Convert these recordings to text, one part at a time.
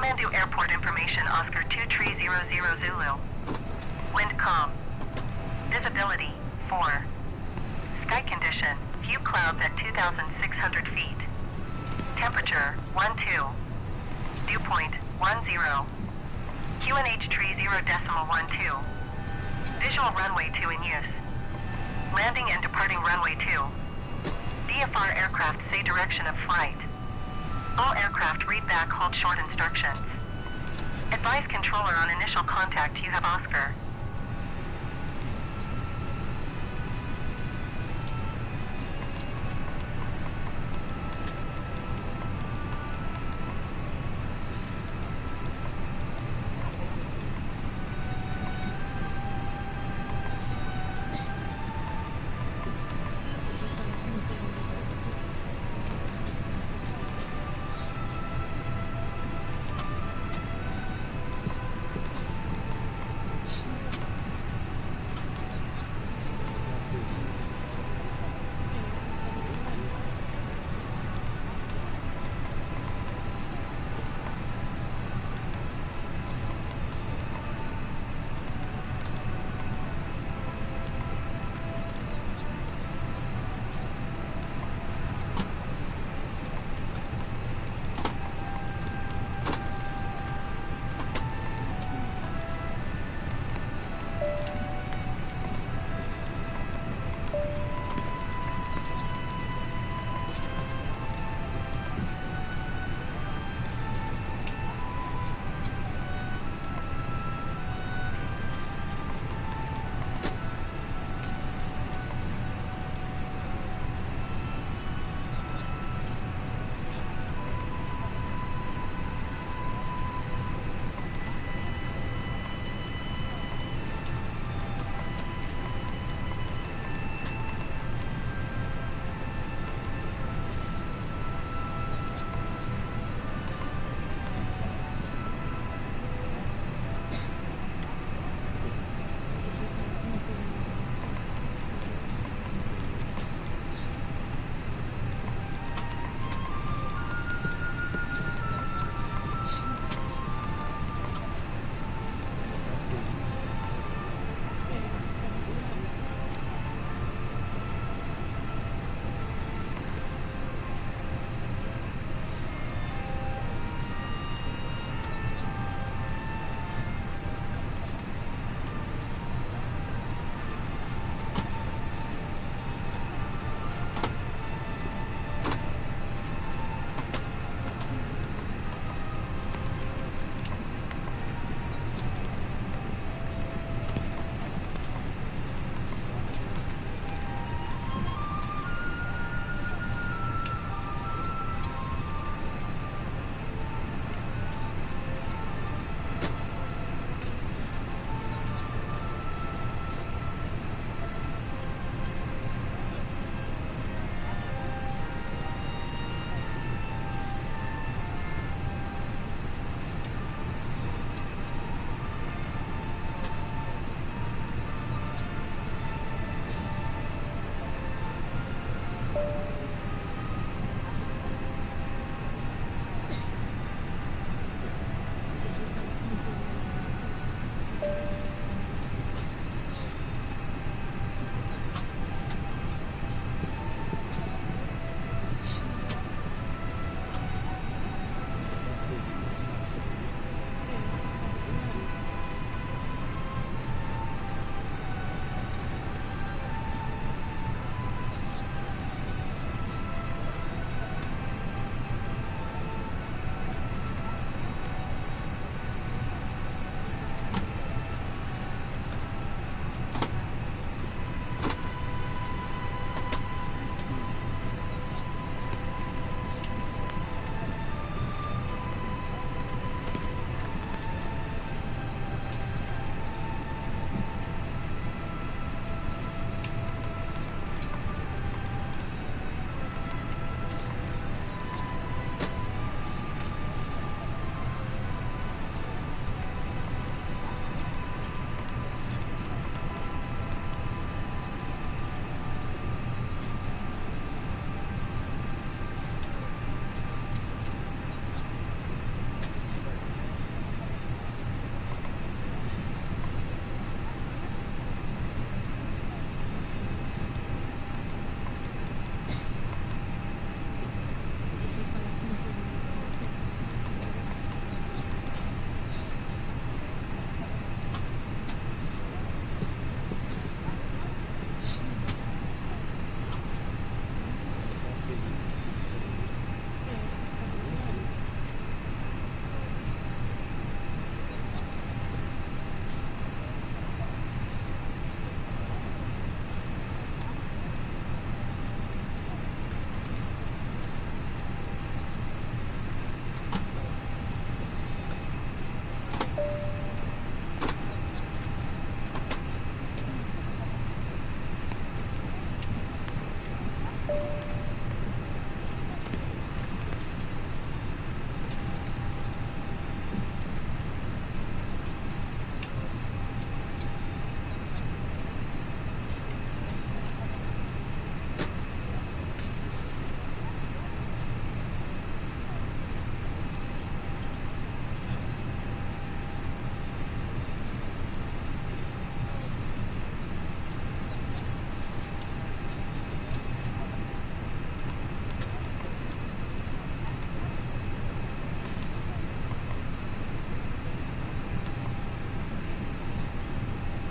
Kathmandu Airport information Oscar 2300 Zulu. Wind calm. Visibility 4. Sky condition, few clouds at 2,600 feet. Temperature 12. Dew point 10. QNH tree 0.12. Visual runway 2 in use. Landing and departing runway 2. VFR aircraft say direction of flight. All aircraft read back hold short instructions. Advise controller on initial contact you have Oscar.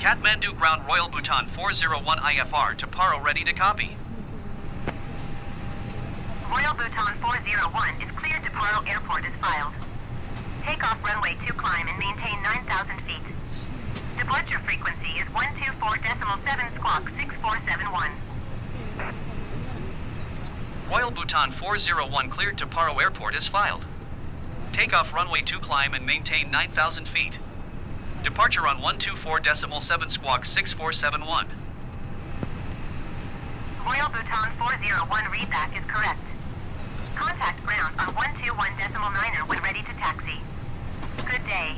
Kathmandu ground Royal Bhutan 401 IFR to Paro, ready to copy. Royal Bhutan 401 is cleared to Paro Airport as filed. Takeoff runway 2 climb and maintain 9,000 feet. Departure frequency is 124.7 squawk 6471. Royal Bhutan 401 cleared to Paro Airport as filed. Takeoff runway 2 climb and maintain 9,000 feet. Departure on 124.7 squawk 6471. Royal Bhutan 401 readback is correct. Contact ground on 121.9 when ready to taxi. Good day.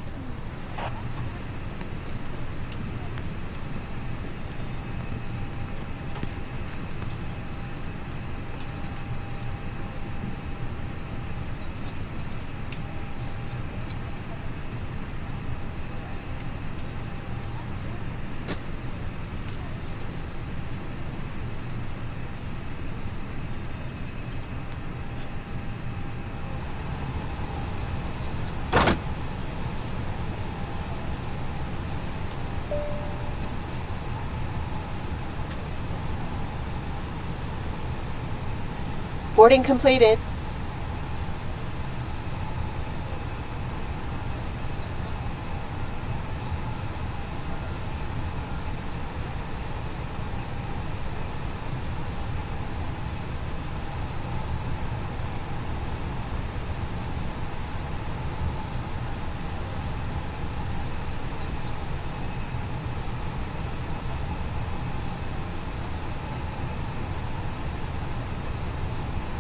Boarding completed.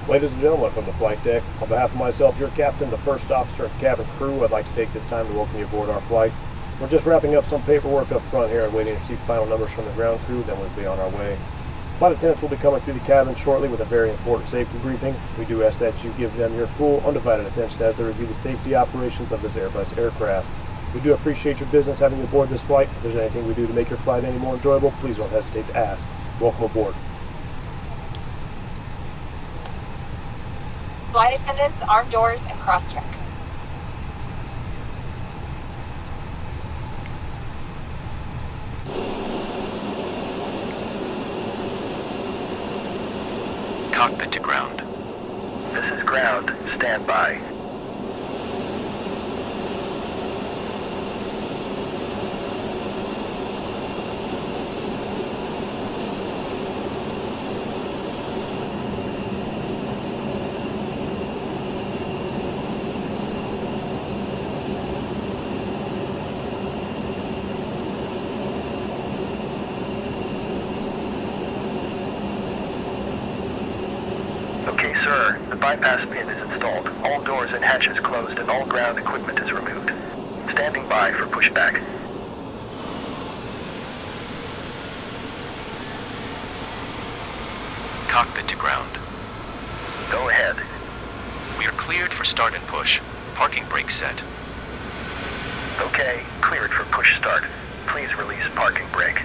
Ladies and gentlemen, from the flight deck, on behalf of myself, your captain, the first officer, and cabin crew, I'd like to take this time to welcome you aboard our flight. We're just wrapping up some paperwork up front here and waiting to receive final numbers from the ground crew, then we'll be on our way. Flight attendants will be coming through the cabin shortly with a very important safety briefing. We do ask that you give them your full, undivided attention as they review the safety operations of this Airbus aircraft. We do appreciate your business having you aboard this flight. If there's anything we do to make your flight any more enjoyable, please don't hesitate to ask. Welcome aboard. Flight attendants, arm doors, and cross-check. Cockpit to ground. This is ground. Stand by. Okay, sir. The bypass pin is installed. All doors and hatches closed and all ground equipment is removed. Standing by for pushback. Cockpit to ground. Go ahead. We are cleared for start and push. Parking brake set. Okay, cleared for push start. Please release parking brake.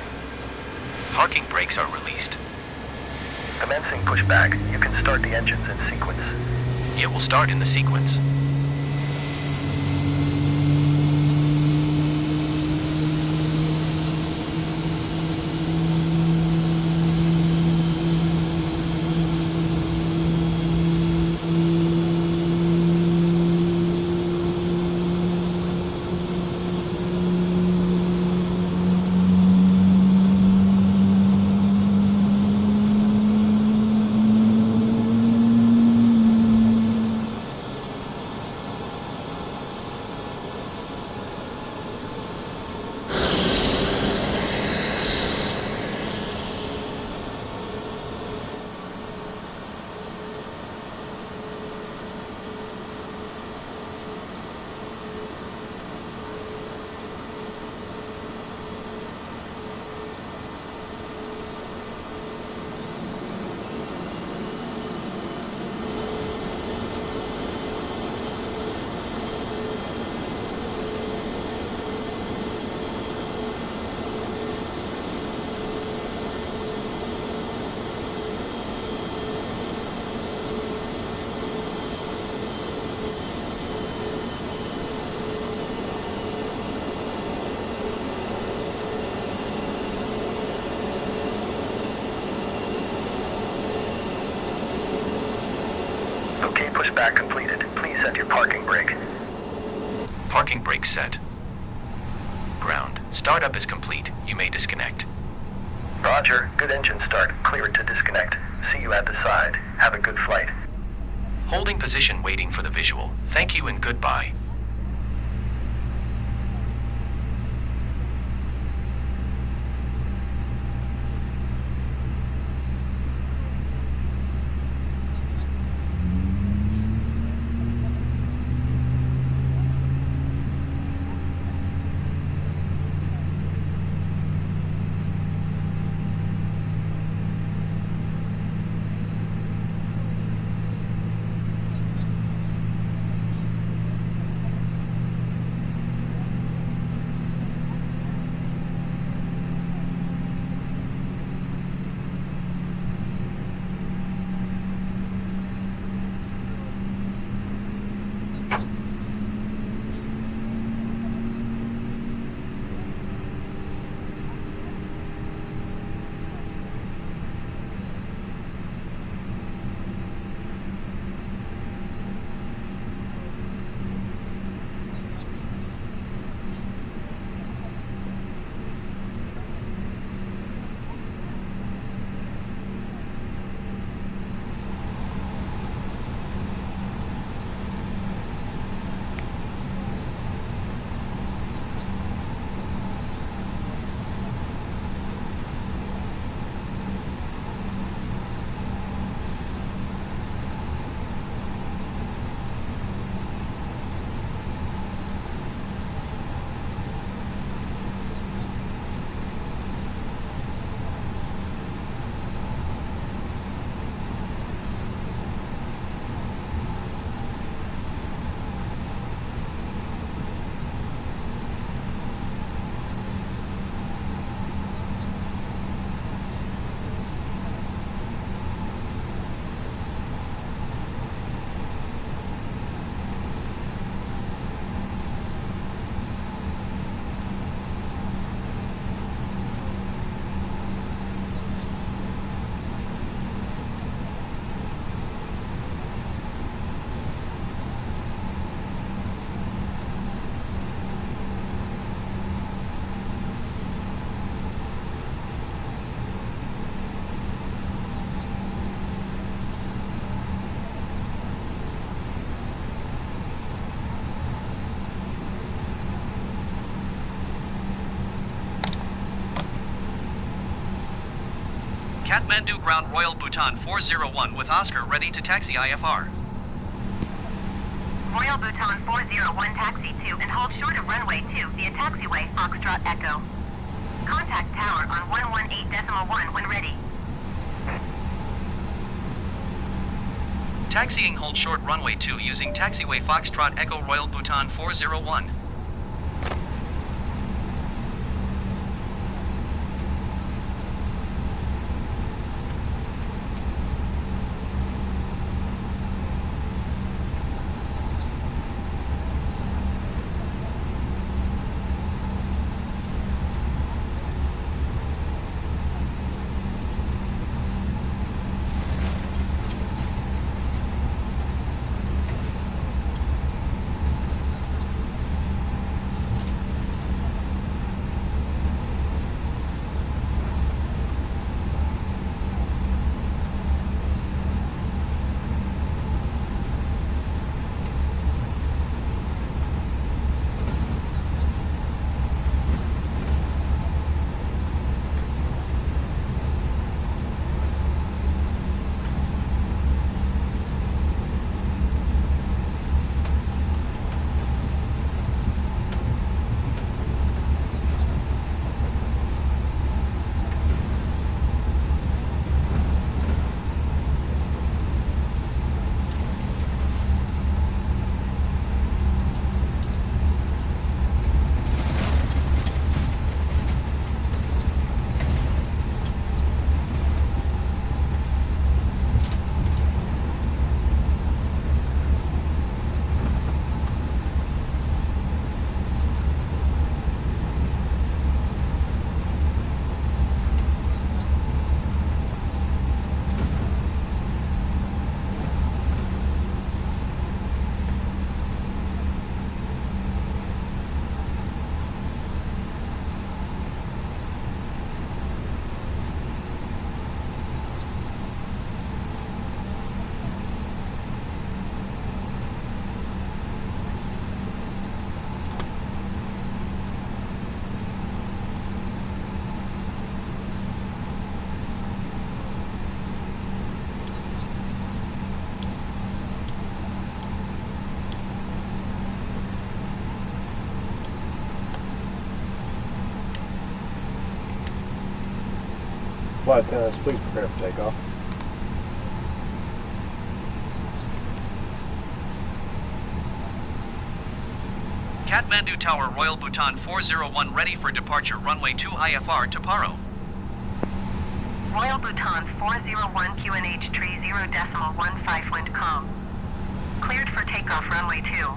Parking brakes are released. Commencing pushback. You can start the engines in sequence. It will start in the sequence. Okay, pushback completed. Please set your parking brake. Parking brake set. Ground. Startup is complete. You may disconnect. Roger. Good engine start. Cleared to disconnect. See you at the side. Have a good flight. Holding position waiting for the visual. Thank you and goodbye. Kathmandu Ground Royal Bhutan 401 with Oscar ready to taxi IFR. Royal Bhutan 401 taxi 2 and hold short of runway 2 via taxiway Foxtrot Echo. Contact tower on 118.1 when ready. Taxiing hold short runway 2 using taxiway Foxtrot Echo Royal Bhutan 401. flight attendants, please prepare for takeoff. Kathmandu Tower, Royal Bhutan 401 ready for departure, runway 2 IFR to Paro. Royal Bhutan 401 QNH tree 0.15 wind calm. Cleared for takeoff runway 2.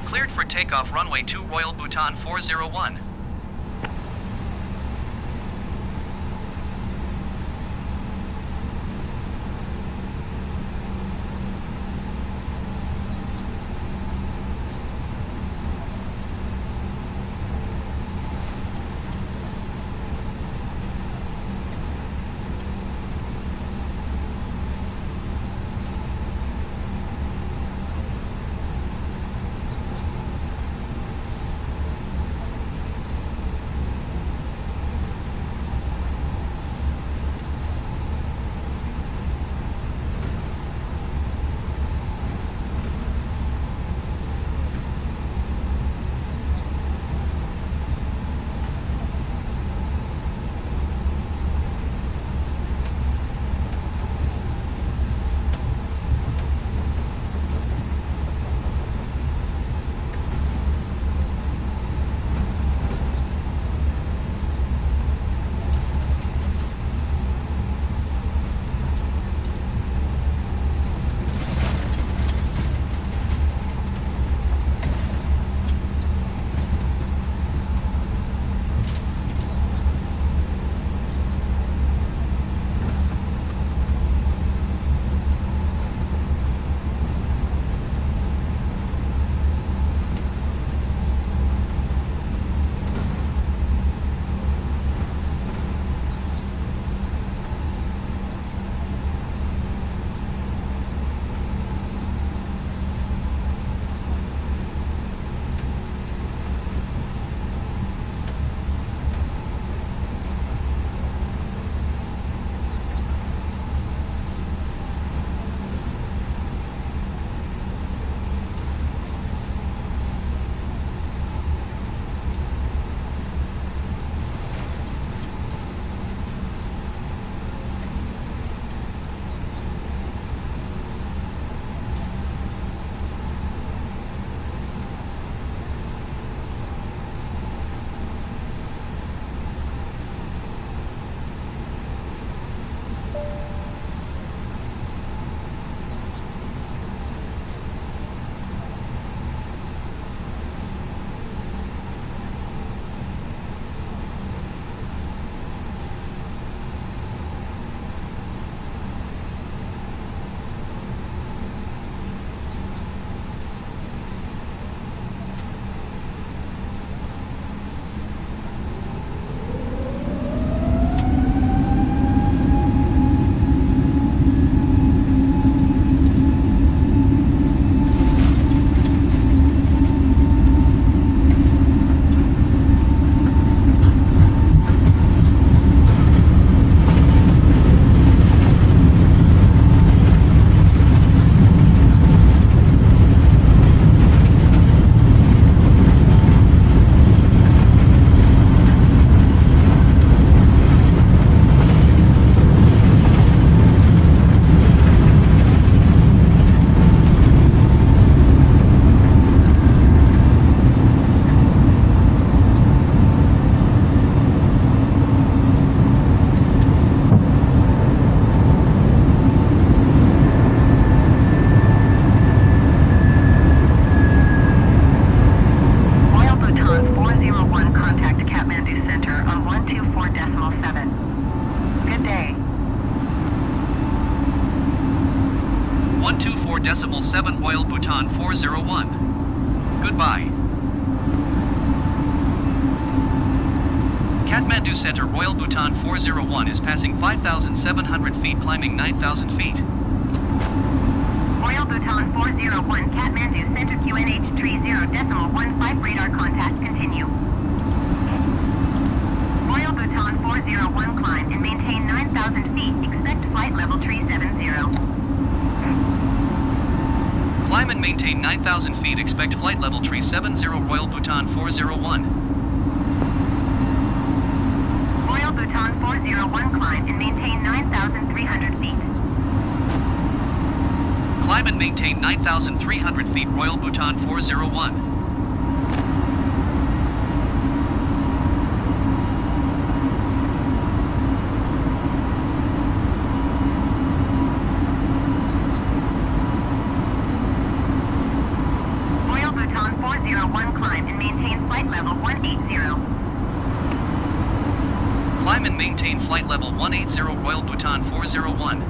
Cleared for takeoff, runway 2 Royal Bhutan 401. .7 Royal Bhutan 401. Goodbye. Kathmandu Center, Royal Bhutan 401 is passing 5,700 feet, climbing 9,000 feet. Royal Bhutan 401, Kathmandu Center, QNH 30.15 radar contact, continue. Royal Bhutan 401, climb and maintain 9,000 feet, expect flight level 370. Climb and maintain 9,000 feet, expect flight level 370, Royal Bhutan 401. Royal Bhutan 401 climb and maintain 9,300 feet. Climb and maintain 9,300 feet, Royal Bhutan 401. Royal Bhutan 401 climb and maintain flight level 180. Climb and maintain flight level 180, Royal Bhutan 401.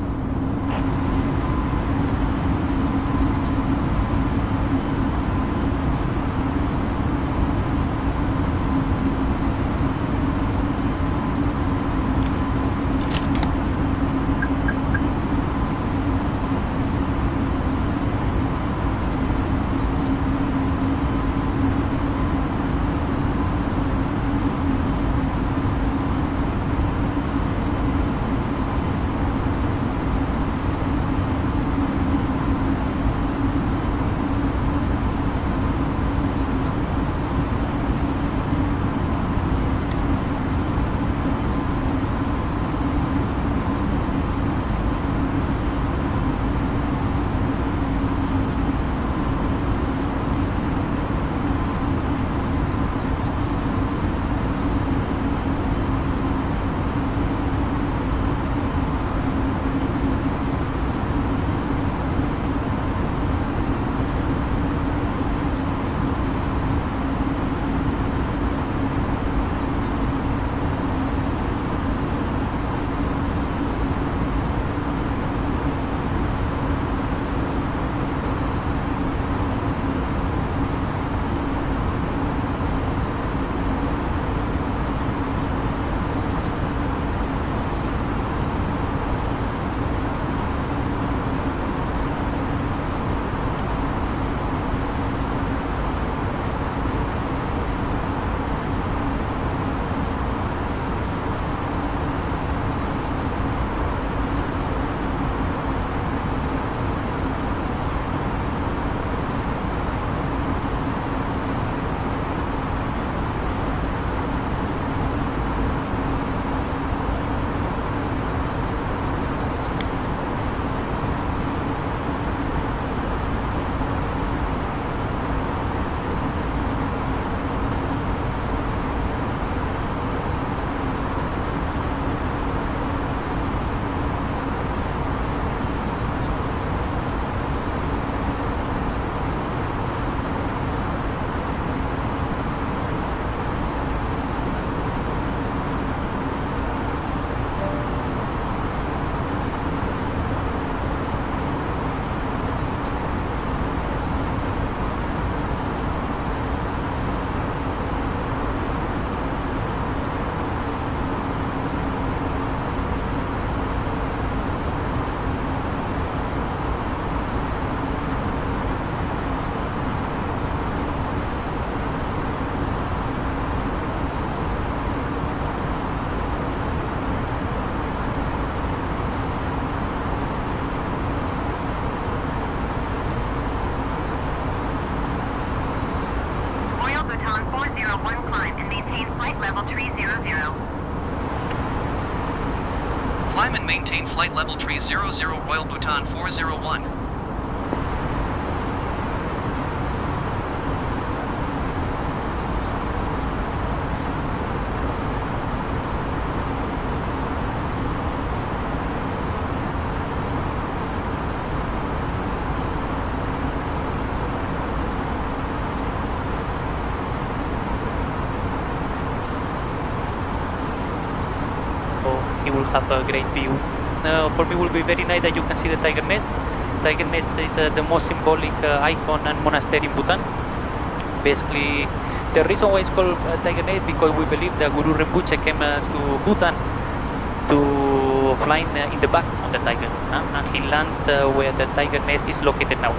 Climb and maintain flight level 300 Royal Bhutan 401. He will have a great view. For me, it will be very nice that you can see the tiger nest. Tiger nest is the most symbolic icon and monastery in Bhutan. Basically, the reason why it's called tiger nest because we believe that Guru Rinpoche came to Bhutan to flying in the back of the tiger, and he landed where the tiger nest is located now.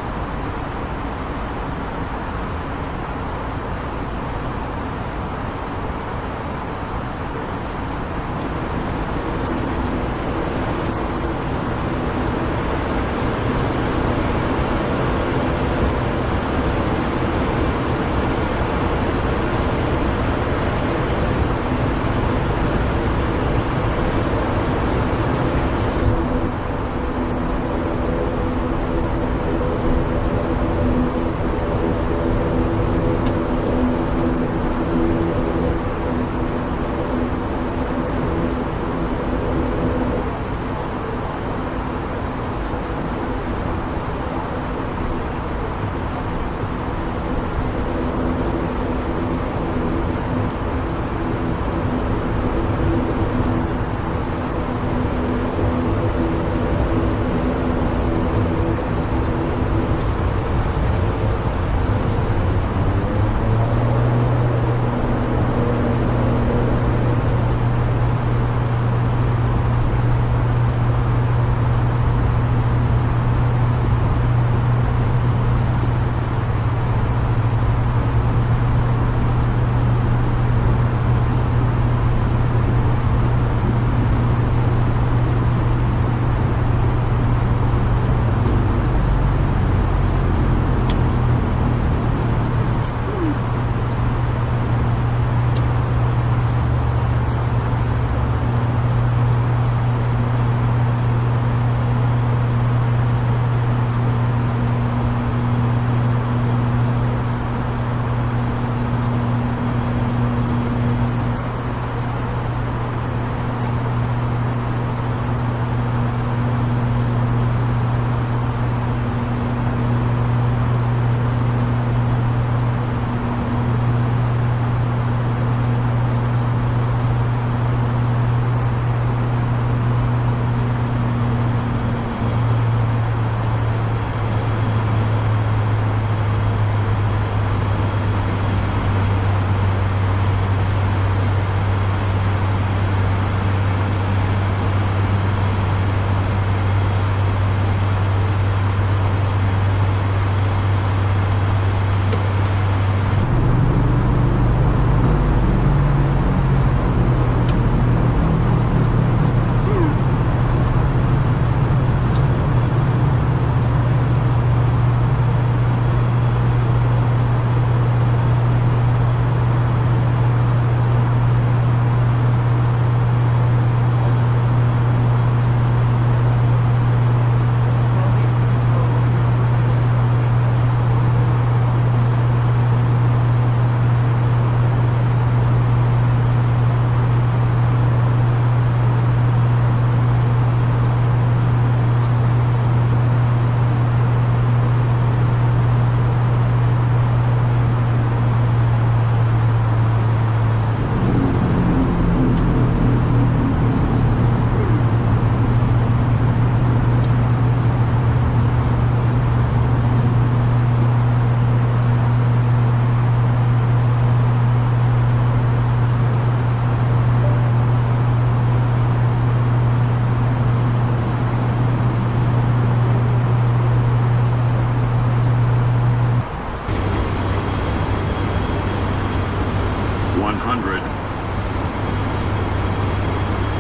100,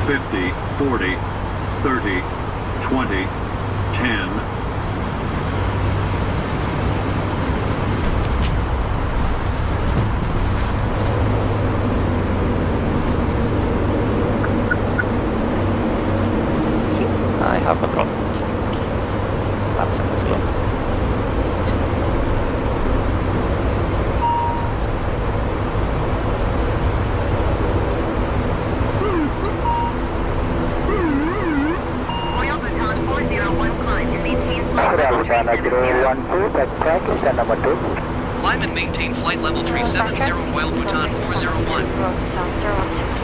50, 40, 30, 20, 10, 17. I have control. Laps and slow. Royal Bhutan 401 climb to maintain flight level 370. that track is stand number 2. Climb and maintain flight level 370 Royal Bhutan 401. Royal Bhutan 012.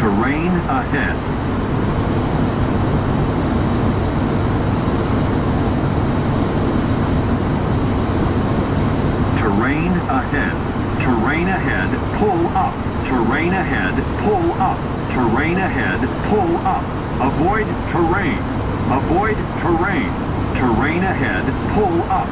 Terrain ahead. Terrain ahead. Terrain ahead, pull up. Terrain ahead, pull up. Terrain ahead, pull up. Avoid terrain. Avoid terrain. Terrain ahead, pull up.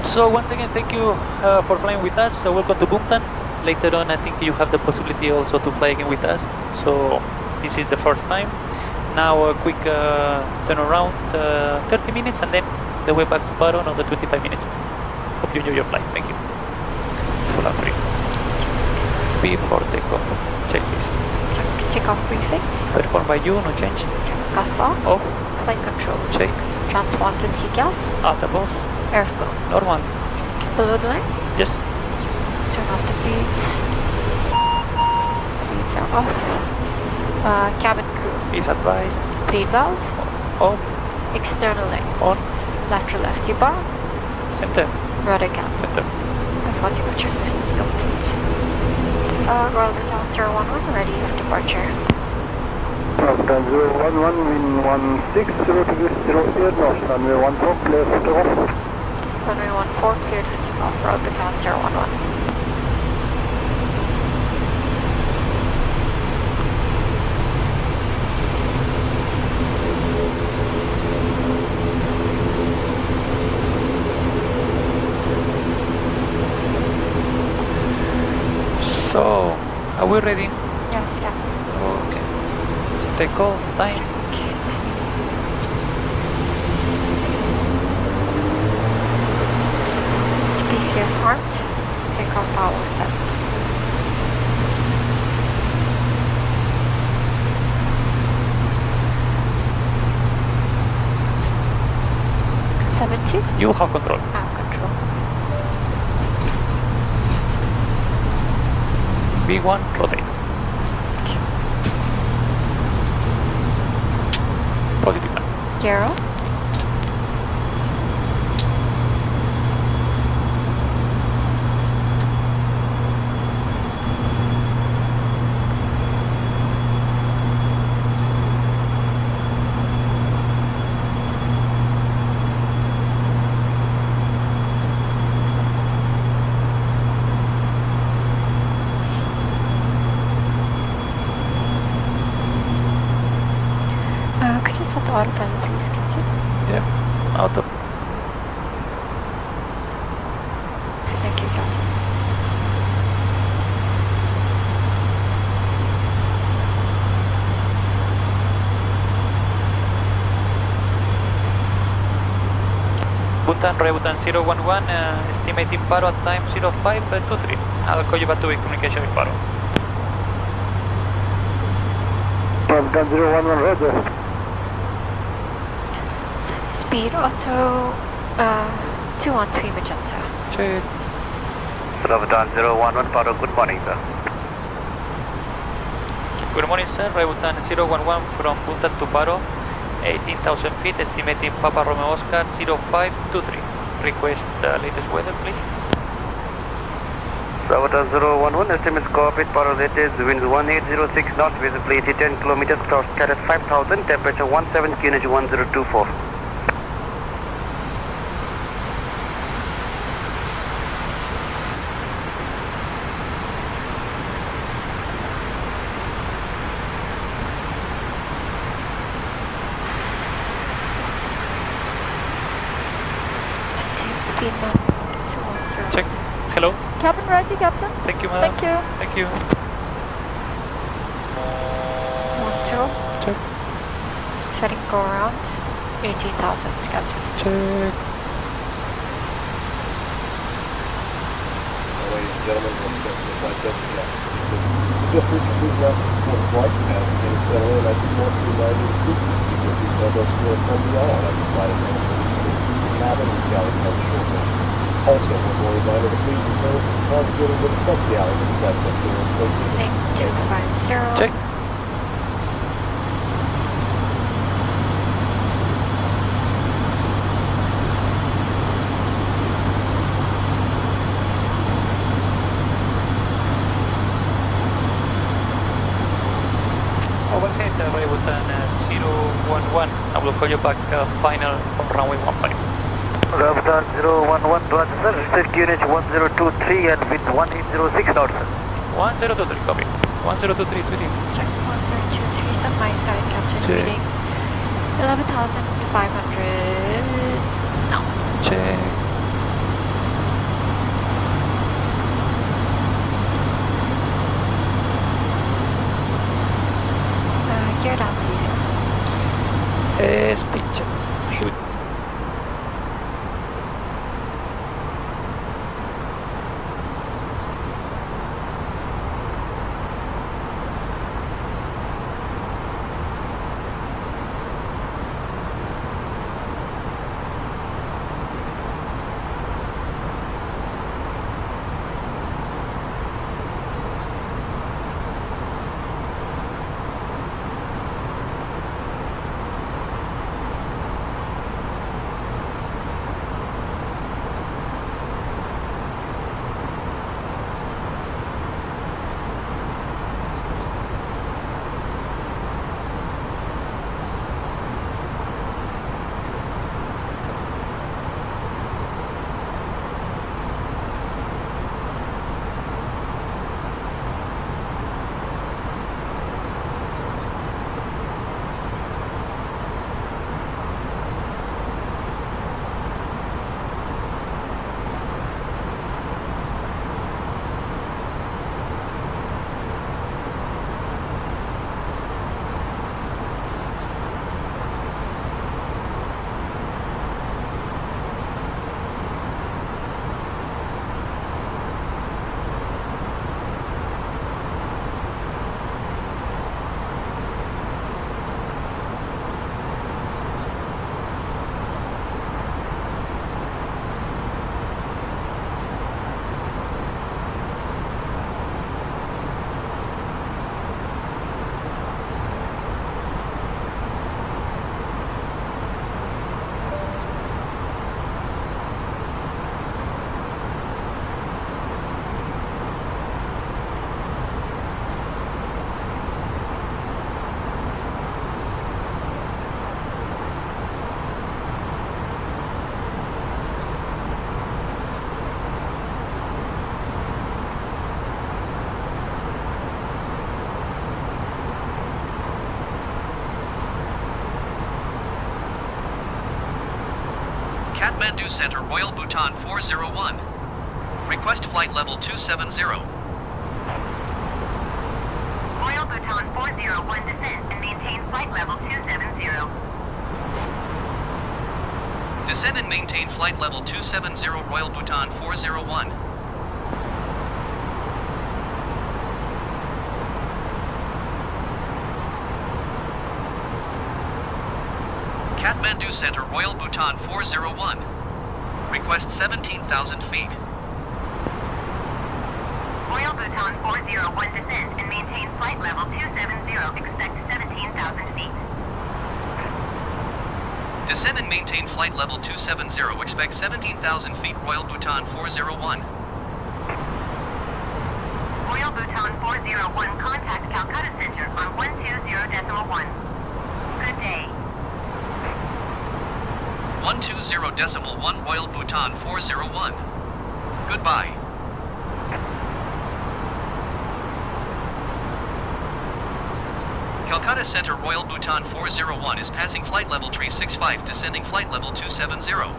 So once again, thank you for flying with us. Welcome to Bhutan. Later on, I think you have the possibility also to fly again with us. So this is the first time. Now a quick turnaround, 30 minutes, and then the way back to Paro, another 25 minutes. Hope you enjoy your flight. Thank you. Full up free. Before takeoff, checklist. Takeoff briefing. Performed by you, no change. Gas law. Off, Flight controls. check. Transponder T-gas. Out above, Airflow. normal. Balloon line. Just Turn off the feeds. Feeds are off. Cabin crew. is advised. Bleed valves. On, External links. On. Lateral FT bar. center, Rudder count. center. Athletic checklist is complete. Royal Bhutan 011, ready for departure. Bhutan 011, wind 16, 0 degrees 08, north, runway 14, clear for takeoff. Runway 14, cleared for takeoff. Royal Bhutan 011. So, are we ready? Yes, yeah. Okay. Take off time. Check. It's PCS armed. Takeoff power set. You have control. I have control. V1, rotate. Positive now. Gero. Could you set the autopilot, please, Captain? Yeah, auto. Thank you, Captain. Bhutan, Bhutan 011, estimating Paro at time 0523. I'll call you back to make communication with Paro. Bhutan 011, roger. Speed auto 213 magenta. Check. Bhutan 011, Paro, good morning, sir. Good morning, sir. Bhutan 011 from Bhutan to Paro, 18,000 feet, estimating Papa Romeo Oscar 0523. Request latest weather, please. Bhutan 011, estimates copied, Paro latest, winds 1806 knots, visibility 10 kilometers, cross carrier 5000, temperature 17, QNH 1024. Maintain speed now 210. Check. Hello. Cabin ready, Captain. Thank you, madam. Thank you. Thank you. 12. Check. Setting go around 18,000, Captain. Check. Ladies and gentlemen, let's go for the flight deck. We just reached cruise altitude for the flight. As things settle in, I do want to remind you to keep the speed with you. They'll go score from beyond as the flight attendants will be coming through the cabin and galley comes shortly. Also, one more reminder to please refrain from congregating with the front galley when the flight deck doors open. Link 250. Check. Overhead, Bhutan 011. I will call you back final on runway 15. Bhutan 011, roger, sir. Reset QNH 1023 and wind 1806 knots, sir. 1023, copy. 1023, tweeting. Check 1023, set my side, Captain. Check. Reading 11,500. Now. Check. Gear down, please, Captain. Speed check. Here we go. Kathmandu Center, Royal Bhutan 401. Request flight level 270. Royal Bhutan 401 descend and maintain flight level 270. Descend and maintain flight level 270, Royal Bhutan 401. Kathmandu Center, Royal Bhutan 401. Request 17,000 feet. Royal Bhutan 401 descend and maintain flight level 270. Expect 17,000 feet. Descend and maintain flight level 270. Expect 17,000 feet, Royal Bhutan 401. Royal Bhutan 401 contact Calcutta Center on 120.1. Good day. 120.1 Royal Bhutan 401. Goodbye. Calcutta Center, Royal Bhutan 401 is passing flight level 365, descending flight level 270. Royal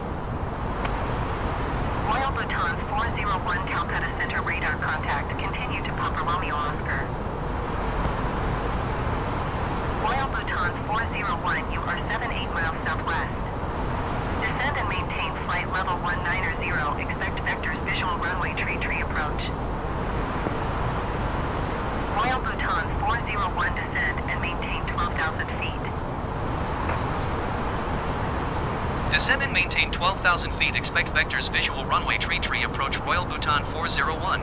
Bhutan 401 Calcutta Center radar contact. Continue to Papa Romeo Oscar. Royal Bhutan 401, you are 78 miles southwest. Descend and maintain flight level 190. Expect vectors visual runway tree approach. Royal Bhutan 401 descend and maintain 12,000 feet. Descend and maintain 12,000 feet. Expect vectors visual runway tree approach, Royal Bhutan 401.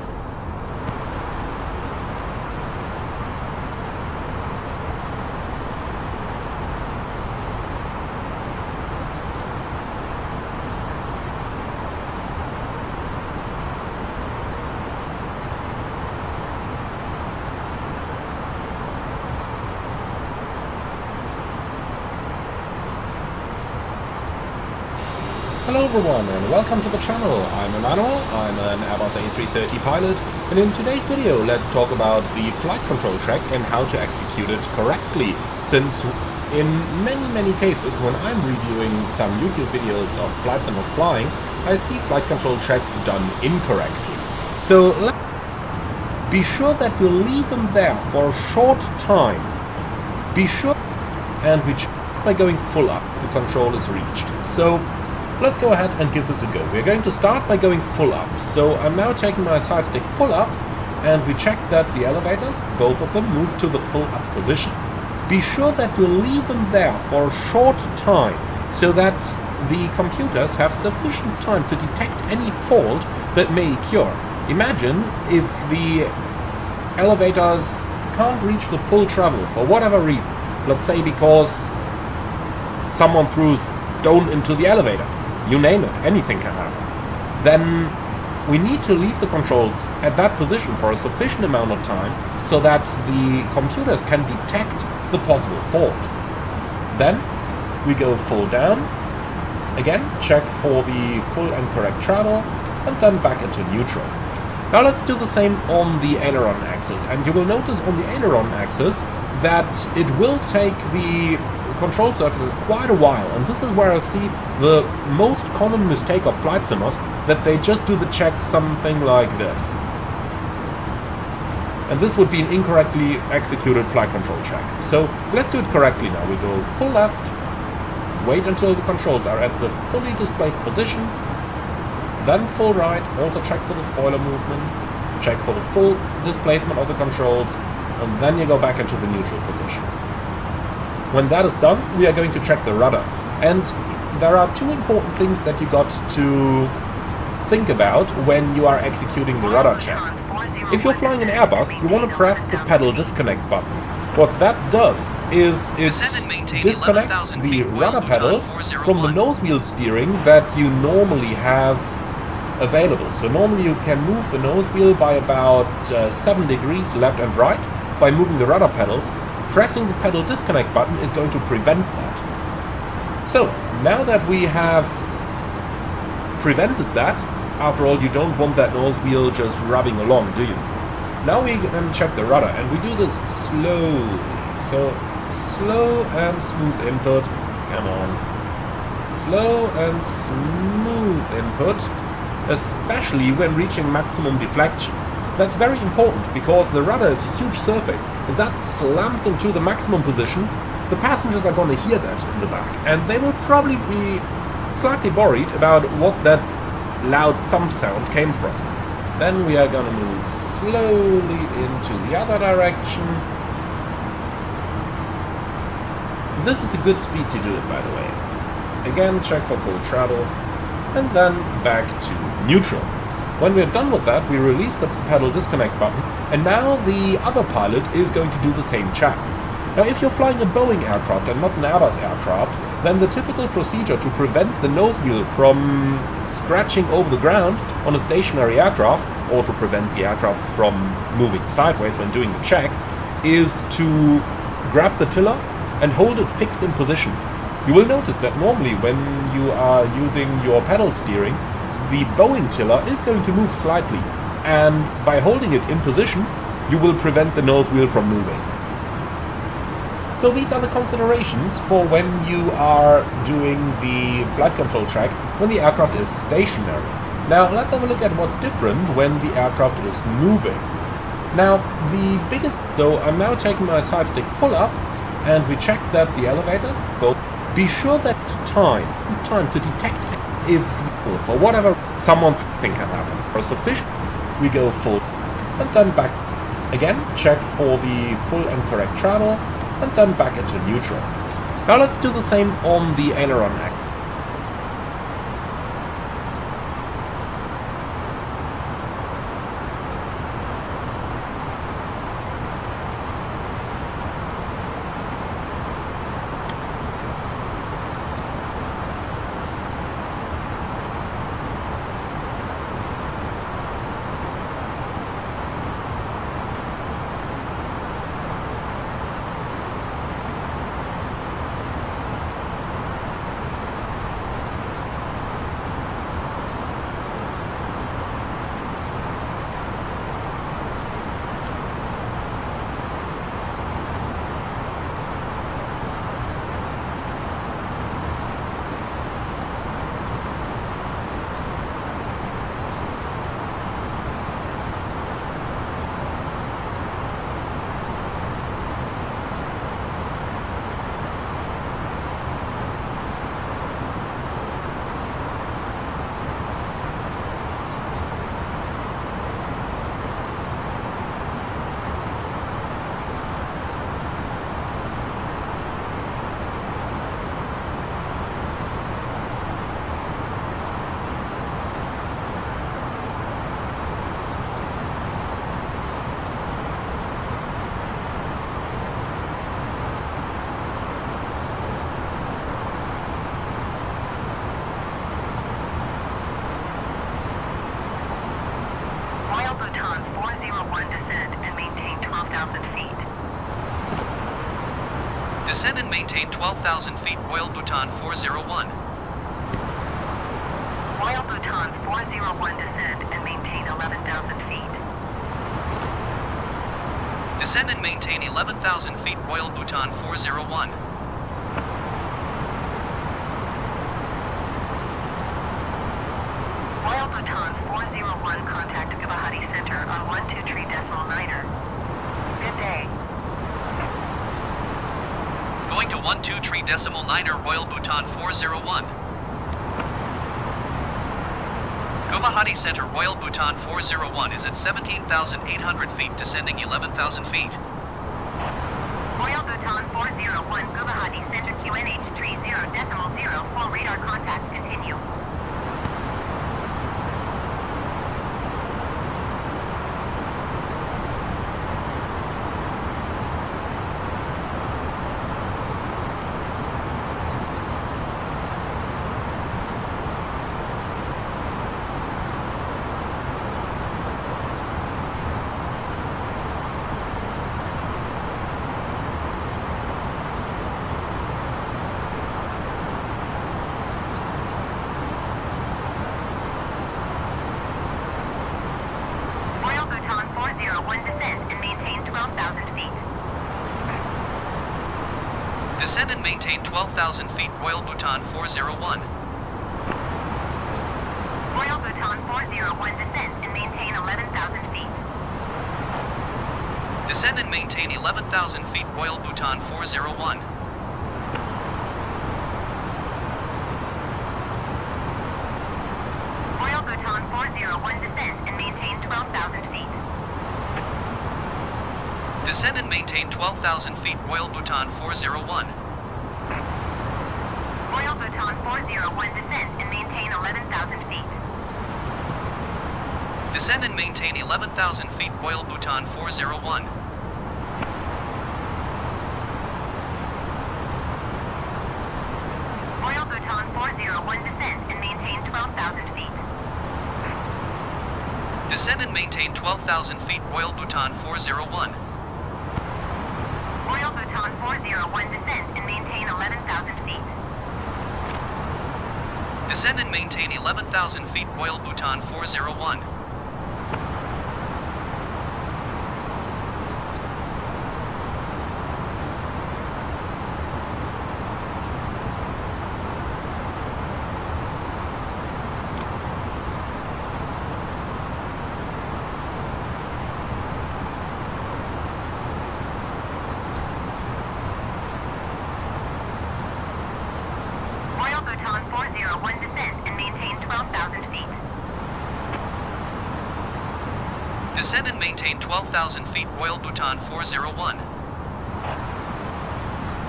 Hello everyone and welcome to the channel. I'm Emmanuel, I'm an Airbus A330 pilot, and in today's video let's talk about the flight control check and how to execute it correctly, since in many cases when I'm reviewing some YouTube videos of flight simulators flying, I see flight control checks done incorrectly. So be sure that you leave them there for a short time. Be sure, and we check by going full up, the control is reached. So let's go ahead and give this a go. We're going to start by going full up. So I'm now taking my side stick full up, and we check that the elevators, both of them, move to the full up position. Be sure that you leave them there for a short time, so that the computers have sufficient time to detect any fault that may occur. Imagine if the elevators can't reach the full travel for whatever reason. Let's say because someone threw stone into the elevator. You name it, anything can happen. Then we need to leave the controls at that position for a sufficient amount of time so that the computers can detect the possible fault. Then we go full down, again check for the full and correct travel, and then back into neutral. Now let's do the same on the aileron axis, and you will notice on the aileron axis that it will take the control surfaces quite a while, and this is where I see the most common mistake of flight simulators, that they just do the check something like this. And this would be an incorrectly executed flight control check. So let's do it correctly now. We go full left, wait until the controls are at the fully displaced position, then full right, also check for the spoiler movement, check for the full displacement of the controls, and then you go back into the neutral position. When that is done, we are going to check the rudder. And there are two important things that you got to think about when you are executing the rudder check. If you're flying an Airbus, you want to press the pedal disconnect button. What that does is it disconnects the rudder pedals from the nose wheel steering that you normally have available. So normally you can move the nose wheel by about 7 degrees left and right by moving the rudder pedals. Pressing the pedal disconnect button is going to prevent that. So, now that we have prevented that, after all, you don't want that nose wheel just rubbing along, do you? Now we can check the rudder, and we do this slowly. So, slow and smooth input. Come on. slow and smooth input, especially when reaching maximum deflection. That's very important because the rudder is a huge surface. If that slams into the maximum position, the passengers are going to hear that in the back, and they will probably be slightly worried about what that loud thump sound came from. Then we are going to move slowly into the other direction. This is a good speed to do it, by the way. Again, check for full throttle, and then back to neutral. When we're done with that, we release the pedal disconnect button, and now the other pilot is going to do the same check. Now, if you're flying a Boeing aircraft and not an Airbus aircraft, then the typical procedure to prevent the nose wheel from scratching over the ground on a stationary aircraft, or to prevent the aircraft from moving sideways when doing the check, is to grab the tiller and hold it fixed in position. You will notice that normally when you are using your pedal steering, the Boeing tiller is going to move slightly, and by holding it in position, you will prevent the nose wheel from moving. So these are the considerations for when you are doing the flight control check when the aircraft is stationary. Now let's have a look at what's different when the aircraft is moving. Now the biggest, so I'm now taking my side stick full up, and we check that the elevators go. Be sure that time to detect if, for whatever someone think can happen, or sufficient, we go full, and then back. Again, check for the full and correct travel, and then back into neutral. Now let's do the same on the aileron axis. Descend and maintain 12,000 feet, Royal Bhutan 401. Royal Bhutan 401 descend and maintain 11,000 feet. Descend and maintain 11,000 feet, Royal Bhutan 401. Royal Bhutan 401 contact Guwahati Center on 123.9er. Good day. Going to 123.9er, Royal Bhutan 401. Guwahati Center, Royal Bhutan 401 is at 17,800 feet, descending 11,000 feet. Royal Bhutan 401, Guwahati Center QNH 30.04, radar contact, continue. Descend and maintain 12,000 feet, Royal Bhutan 401. Descend and maintain 11,000 feet Royal Bhutan 401. Royal Bhutan 401 descend and maintain 12,000 feet. Descend and maintain 12,000 feet Royal Bhutan 401. Royal Bhutan 401 descend and maintain 11,000 feet. Descend and maintain 11,000 feet Royal Bhutan 401. Royal Bhutan 401 descend and maintain 12,000 feet. Descend and maintain 12,000 feet Royal Bhutan 401. Royal Bhutan 401 descend and maintain 11,000 feet. Descend and maintain 11,000 feet Royal Bhutan 401. Royal Bhutan 401 descend and maintain 12,000 feet. Descend and maintain 12,000 feet Royal Bhutan 401.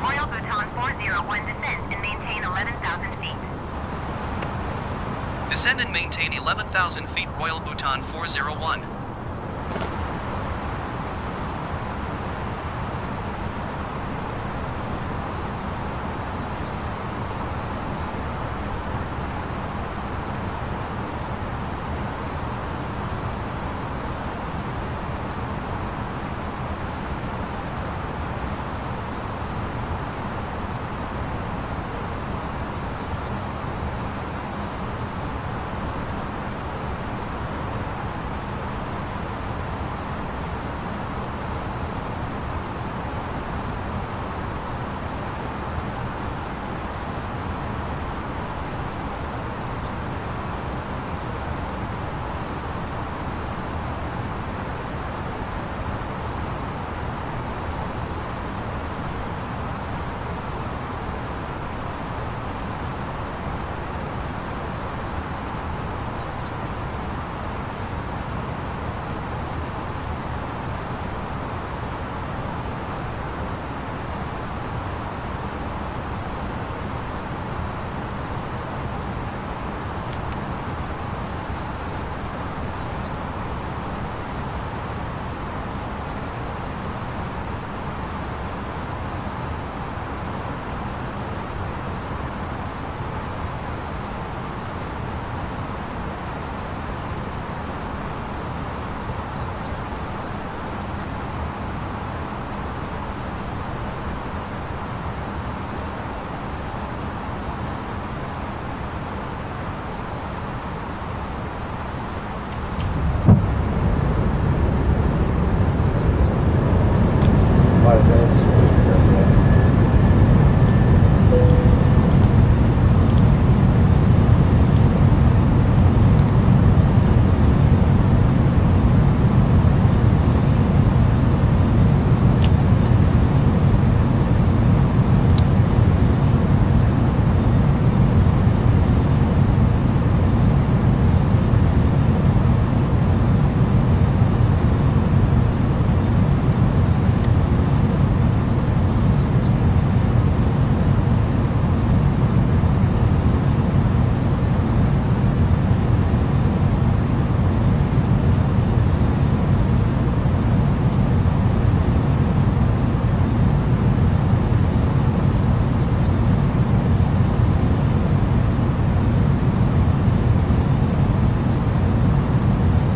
Royal Bhutan 401 descend and maintain 11,000 feet. Descend and maintain 11,000 feet Royal Bhutan 401. Flight attendants, please be careful.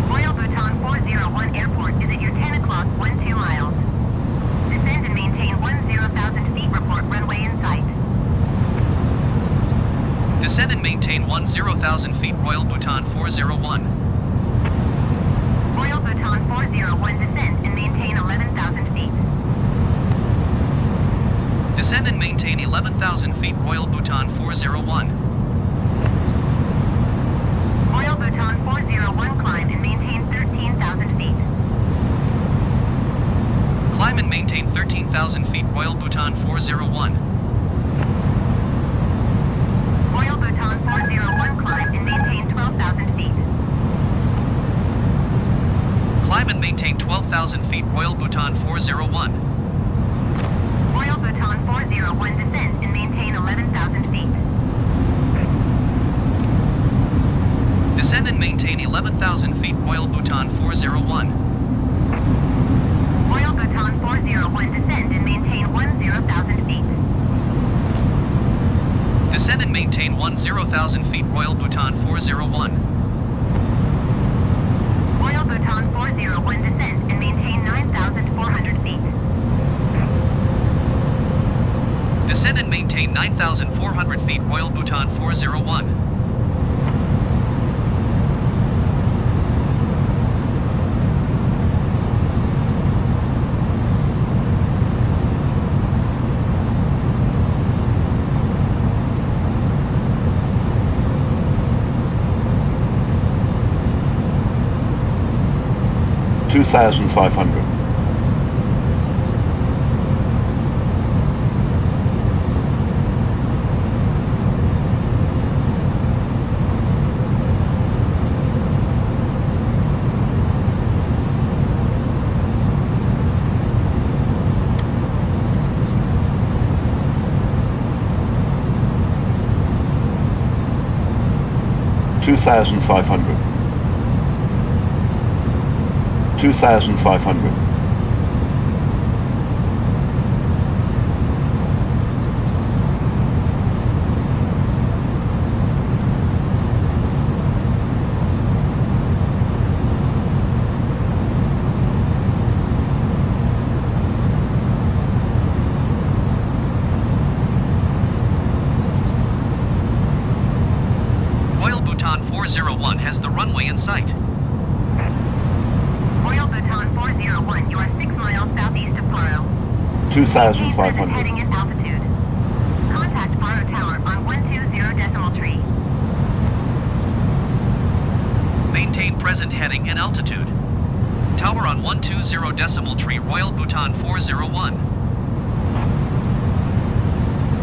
Royal Bhutan 401 airport is at your 10 o'clock 12 miles. Descend and maintain 10,000 feet. Report runway in sight. Descend and maintain 10,000 feet Royal Bhutan 401. Royal Bhutan 401 descend and maintain 11,000 feet. Descend and maintain 11,000 feet Royal Bhutan 401. Royal Bhutan 401 climb and maintain 13,000 feet. 11,000 feet, Royal Bhutan 401. Royal Bhutan 401, descend and maintain 11,000 feet. Descend and maintain 11,000 feet, Royal Bhutan 401. Royal Bhutan 401, descend and maintain 10,000 feet. Descend and maintain 10,000 feet, Royal Bhutan 401. Royal Bhutan 401, descend and maintain 9,400 feet. Descend and maintain 9,400 feet, Royal Bhutan 401. 2,500. 2,500. 2,500. 401 has the runway in sight. Royal Bhutan 401, you are 6 miles southeast of Paro. 2,500. Heading at altitude. Contact Paro Tower on 120.3. Maintain present heading and altitude. Tower on 120.3, Royal Bhutan 401.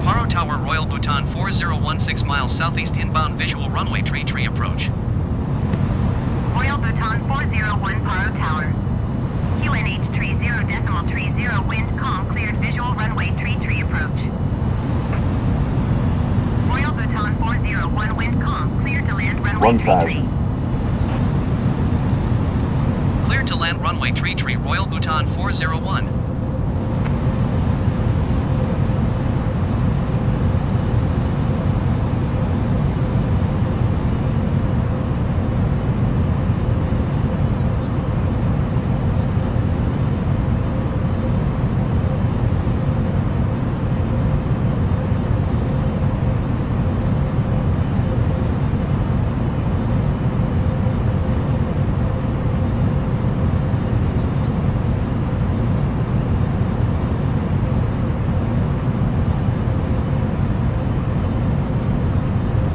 Paro Tower, Royal Bhutan 401, 6 miles southeast inbound, visual runway tree approach. Royal Bhutan 401, Paro Tower. QNH 30.30, wind calm, cleared, visual runway tree approach. Royal Bhutan 401, wind calm, cleared to land runway 1,000. Cleared to land runway tree, Royal Bhutan 401.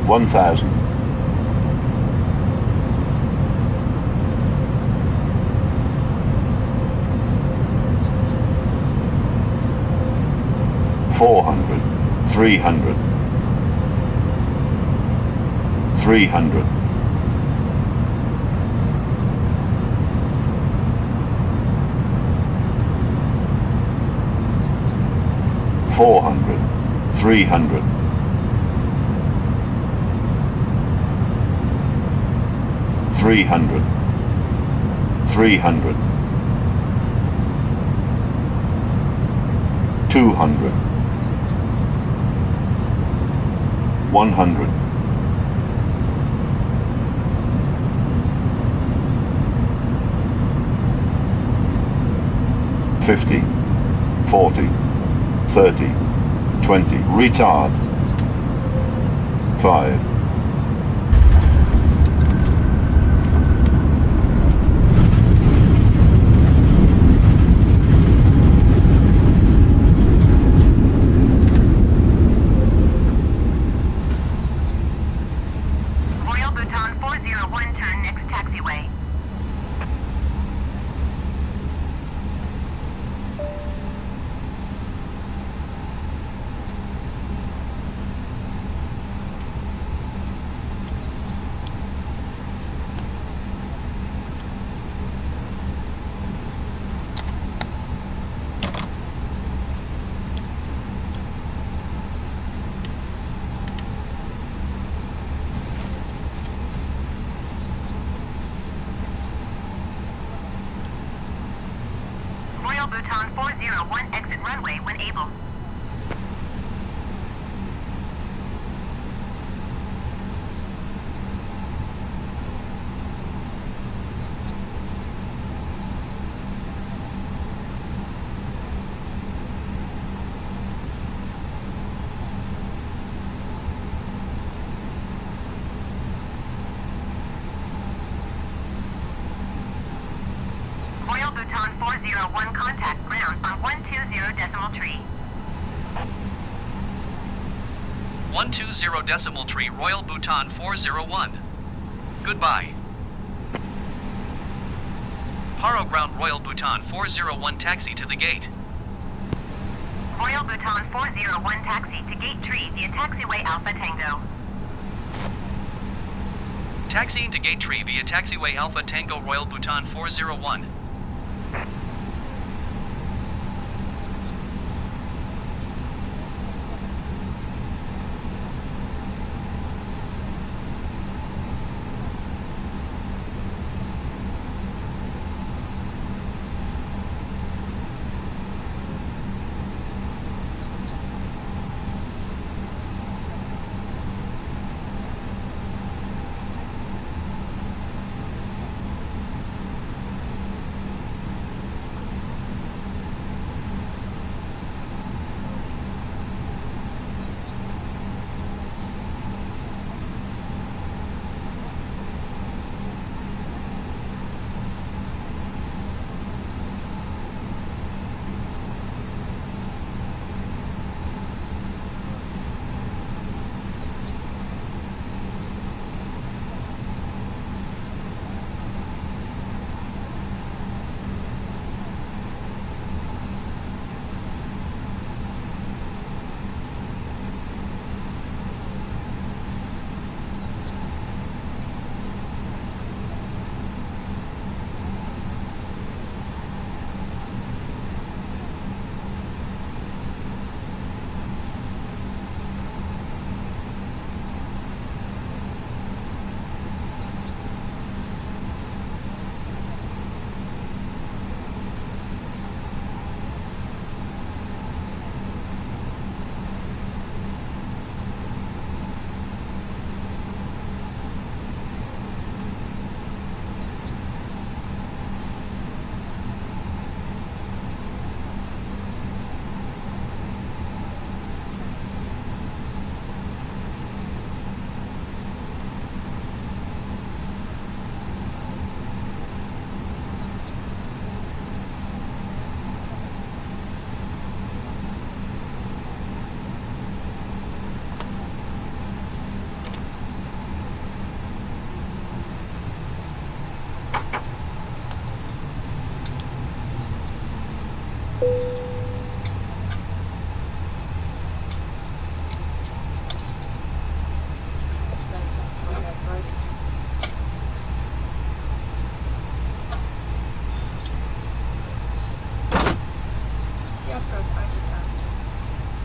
1,000. 400. 300. 300. 400. 300. 300. 300. 200. 100. 50. 40. 30. 20. Retard. 5. Royal Bhutan 401, turn next taxiway. Royal Bhutan 401, exit runway when able. Royal Bhutan 401, contact ground on 120.3. 120.3 Royal Bhutan 401. Goodbye. Paro ground Royal Bhutan 401 taxi to the gate. Royal Bhutan 401, taxi to gate 3 via taxiway Alpha Tango. Taxiing to gate 3 via taxiway Alpha Tango Royal Bhutan 401.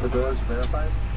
The doors verified?